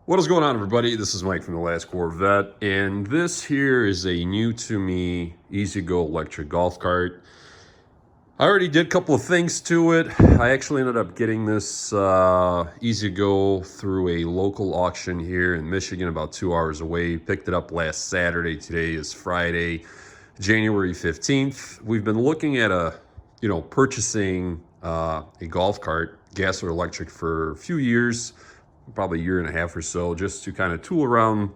What is going on, everybody? This is Mike from The Last Corvette, and this here is a new to me Ezgo electric golf cart. I already did a couple of things to it. I actually ended up getting this Ezgo through a local auction here in Michigan, about 2 hours away. Picked it up last Saturday. Today is Friday, January 15th. We've been looking at purchasing a golf cart, gas or electric, for a few years. Probably a year and a half or so, just to kind of tool around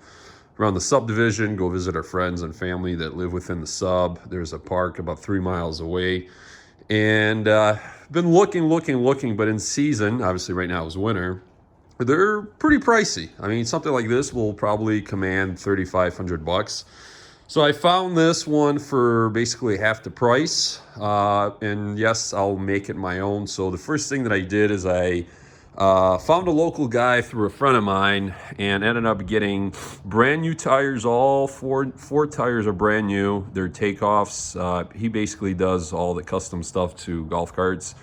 the subdivision, go visit our friends and family that live within the sub. There's a park about 3 miles away, and been looking, but in season, obviously right now is winter, they're pretty pricey. I mean, something like this will probably command $3,500. So I found this one for basically half the price, and yes, I'll make it my own. So the first thing that I did is I found a local guy through a friend of mine and ended up getting brand new tires. All four tires are brand new. They're takeoffs. He basically does all the custom stuff to golf carts.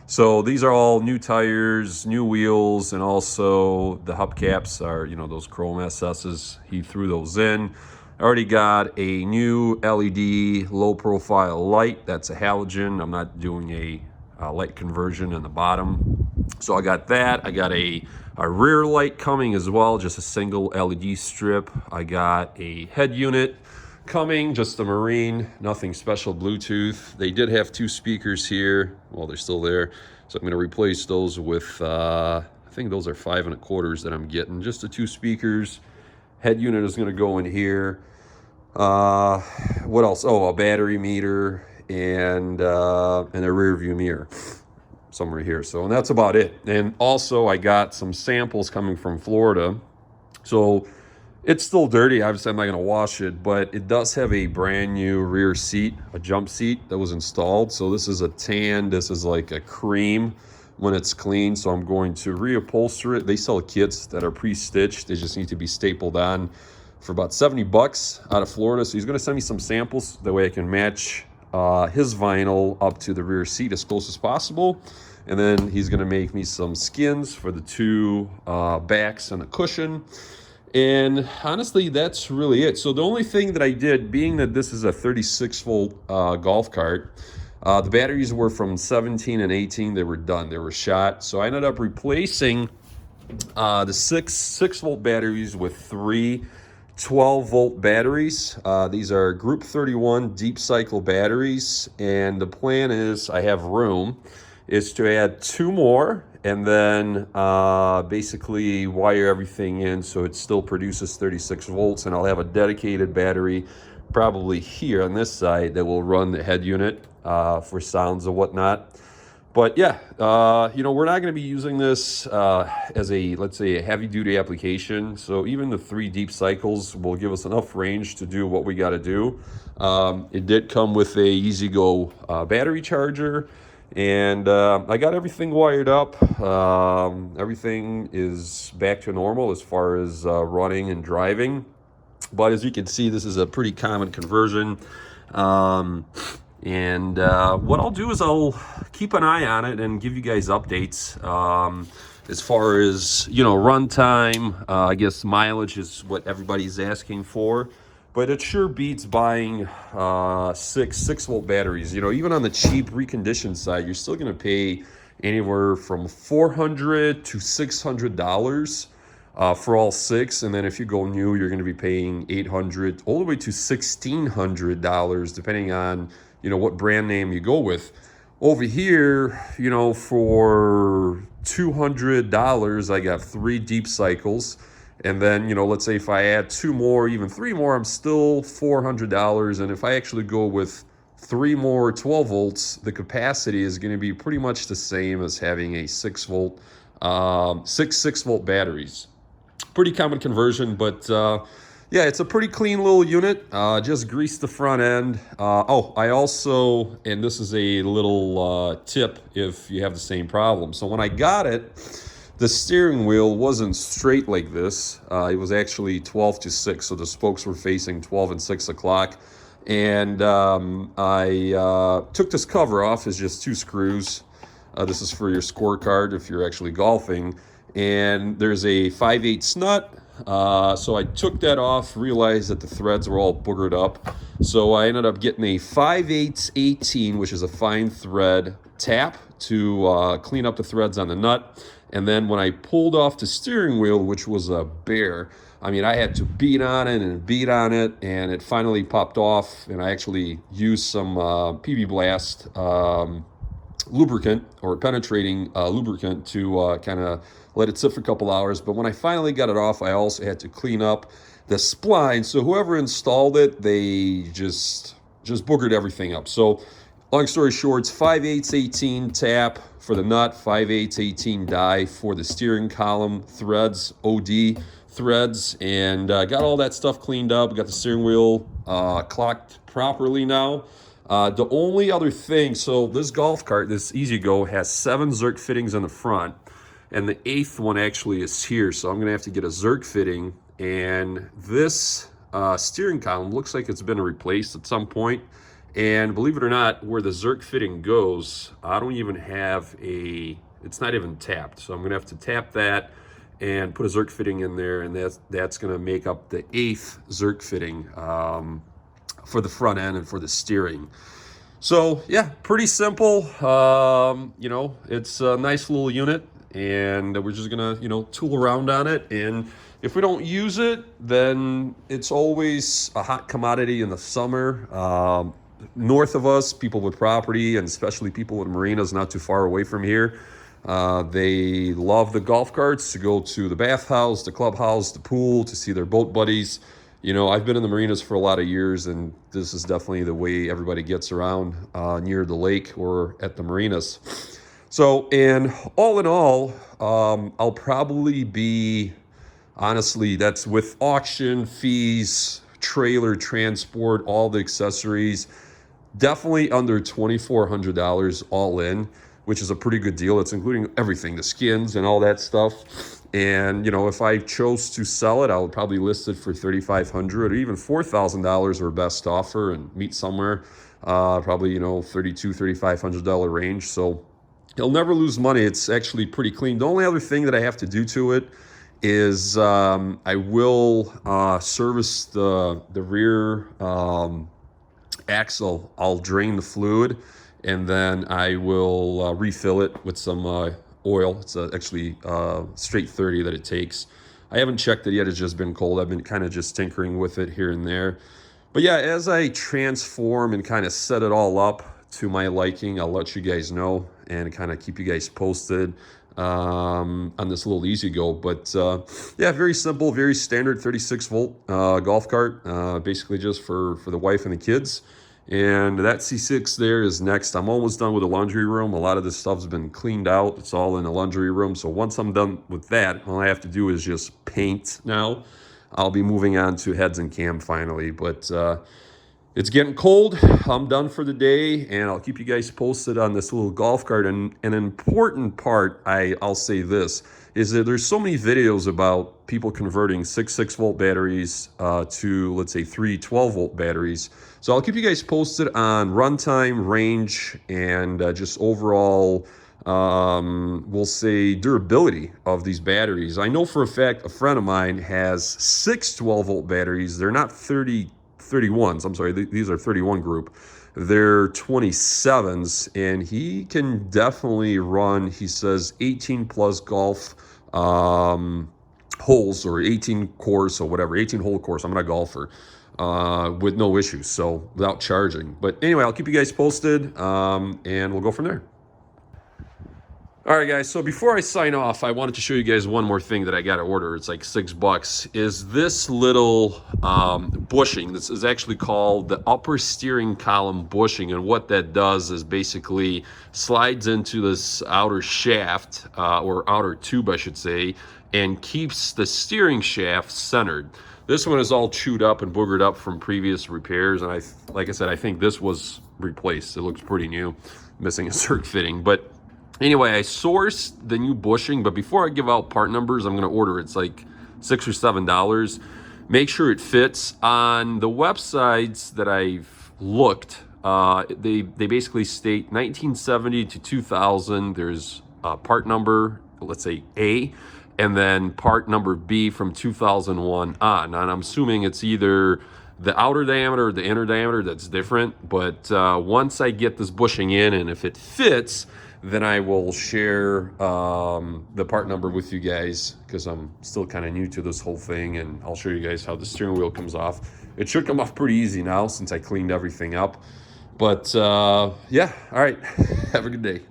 So these are all new tires, new wheels, and also the hubcaps are, those chrome SS's. He threw those in. I already got a new LED low profile light. That's a halogen. I'm not doing a light conversion in the bottom. So I got that. I got a rear light coming as well, just a single LED strip. I got a head unit coming, just a marine, nothing special, Bluetooth. They did have 2 speakers here. Well, they're still there. So I'm going to replace those with, I think those are 5 1/4s that I'm getting. Just the 2 speakers. Head unit is going to go in here. What else? Oh, a battery meter and a rear view mirror somewhere here. So, and that's about it. And also I got some samples coming from Florida. So it's still dirty. Obviously I'm not going to wash it, but it does have a brand new rear seat, a jump seat that was installed. So this is a tan. This is like a cream when it's clean. So I'm going to reupholster it. They sell kits that are pre-stitched. They just need to be stapled on for about $70 out of Florida. So he's going to send me some samples. That way I can match his vinyl up to the rear seat as close as possible. And then he's going to make me some skins for the 2 backs and the cushion. And honestly, that's really it. So the only thing that I did, being that this is a 36-volt golf cart, the batteries were from 17 and 18. They were done. They were shot. So I ended up replacing the 6-volt batteries with 3 12-volt batteries. These are Group 31 deep cycle batteries, and the plan is, I have room, is to add 2 more and then basically wire everything in so it still produces 36 volts, and I'll have a dedicated battery probably here on this side that will run the head unit for sounds and whatnot. But yeah, we're not going to be using this as let's say, a heavy-duty application. So even the 3 deep cycles will give us enough range to do what we got to do. It did come with a Ezgo battery charger, and I got everything wired up. Everything is back to normal as far as running and driving. But as you can see, this is a pretty common conversion. And what I'll do is I'll keep an eye on it and give you guys updates as far as, run time. I guess mileage is what everybody's asking for. But it sure beats buying 6-volt batteries. Even on the cheap reconditioned side, you're still going to pay anywhere from $400 to $600 for all 6. And then if you go new, you're going to be paying $800 all the way to $1,600, depending on what brand name you go with. Over here, for $200, I got 3 deep cycles. And then, let's say if I add 2 more, even 3 more, I'm still $400. And if I actually go with 3 more 12 volts, the capacity is going to be pretty much the same as having a 6-volt, 6-volt batteries. Pretty common conversion, but yeah, it's a pretty clean little unit. Just greased the front end. I also, and this is a little tip if you have the same problem. So when I got it, the steering wheel wasn't straight like this. It was actually 12 to 6, so the spokes were facing 12 and 6 o'clock. And I took this cover off. It's just 2 screws. This is for your scorecard if you're actually golfing. and there's a 5/8 nut. So I took that off, realized that the threads were all boogered up. So I ended up getting a 5/8 18, which is a fine thread tap to clean up the threads on the nut. And then when I pulled off the steering wheel, which was a bear, I mean, I had to beat on it and beat on it, and it finally popped off. And I actually used some PB Blast lubricant, or penetrating lubricant, to kind of let it sit for a couple hours. But when I finally got it off, I also had to clean up the spline. So whoever installed it, they just boogered everything up. So long story short, it's 5/8 18 tap for the nut, 5/8 18 die for the steering column threads, OD threads, and got all that stuff cleaned up. Got the steering wheel clocked properly now. The only other thing, so this golf cart, this Ezgo, has 7 Zerk fittings on the front, and the 8th one actually is here. So I'm going to have to get a Zerk fitting, and this steering column looks like it's been replaced at some point. And believe it or not, where the Zerk fitting goes, I don't even have it's not even tapped. So I'm going to have to tap that and put a Zerk fitting in there, and that's going to make up the 8th Zerk fitting for the front end and for the steering. So yeah, pretty simple. You know, it's a nice little unit, and we're just gonna, you know, tool around on it. And if we don't use it, then it's always a hot commodity in the summer. North of us, people with property, and especially people with marinas not too far away from here, they love the golf carts to go to the bathhouse, the clubhouse, the pool, to see their boat buddies. You know, I've been in the marinas for a lot of years, and this is definitely the way everybody gets around near the lake or at the marinas. So, and all in all, I'll probably be, honestly, that's with auction fees, trailer transport, all the accessories, definitely under $2,400 all in, which is a pretty good deal. It's including everything, the skins and all that stuff. And, you know, if I chose to sell it, I would probably list it for $3,500 or even $4,000 or best offer, and meet somewhere probably, you know, $3,200, $3,500 range. So you'll never lose money. It's actually pretty clean. The only other thing that I have to do to it is I will service the rear axle. I'll drain the fluid, and then I will refill it with some oil. It's actually straight 30 that it takes. I haven't checked it yet. It's just been cold. I've been kind of just tinkering with it here and there. But yeah, as I transform and kind of set it all up to my liking, I'll let you guys know and kind of keep you guys posted on this little Ezgo. But yeah, very simple, very standard 36 volt golf cart, basically just for the wife and the kids. And that C6 there is next. I'm almost done with the laundry room. A lot of this stuff's been cleaned out. It's all in the laundry room. So once I'm done with that, all I have to do is just paint now. I'll be moving on to heads and cam finally. But it's getting cold. I'm done for the day, and I'll keep you guys posted on this little golf cart. And an important part, I'll say this, is that there's so many videos about people converting 6 volt batteries to, let's say, 3 12-volt batteries. So I'll keep you guys posted on runtime, range, and just overall, we'll say, durability of these batteries. I know for a fact a friend of mine has 6 12-volt batteries. They're not 31s. I'm sorry, these are 31 group. They're 27s, and he can definitely run, he says, 18 plus golf holes, or 18 course or whatever, 18 hole course. I'm not a golfer, with no issues, so without charging. But anyway, I'll keep you guys posted, and we'll go from there. All right, guys, so before I sign off, I wanted to show you guys one more thing that I got to order. It's like $6, is this little bushing. This is actually called the upper steering column bushing, and what that does is basically slides into this outer shaft, or outer tube, I should say, and keeps the steering shaft centered. This one is all chewed up and boogered up from previous repairs, and like I said, I think this was replaced. It looks pretty new, missing a Zerk fitting. But anyway, I sourced the new bushing, but before I give out part numbers, I'm going to order. It's like $6 or $7. Make sure it fits. On the websites that I've looked, they basically state 1970 to 2000. There's a part number, let's say A, and then part number B from 2001 on. And I'm assuming it's either the outer diameter or the inner diameter that's different. But once I get this bushing in, and if it fits, then I will share the part number with you guys, because I'm still kind of new to this whole thing, and I'll show you guys how the steering wheel comes off. It should come off pretty easy now since I cleaned everything up. But yeah, all right, have a good day.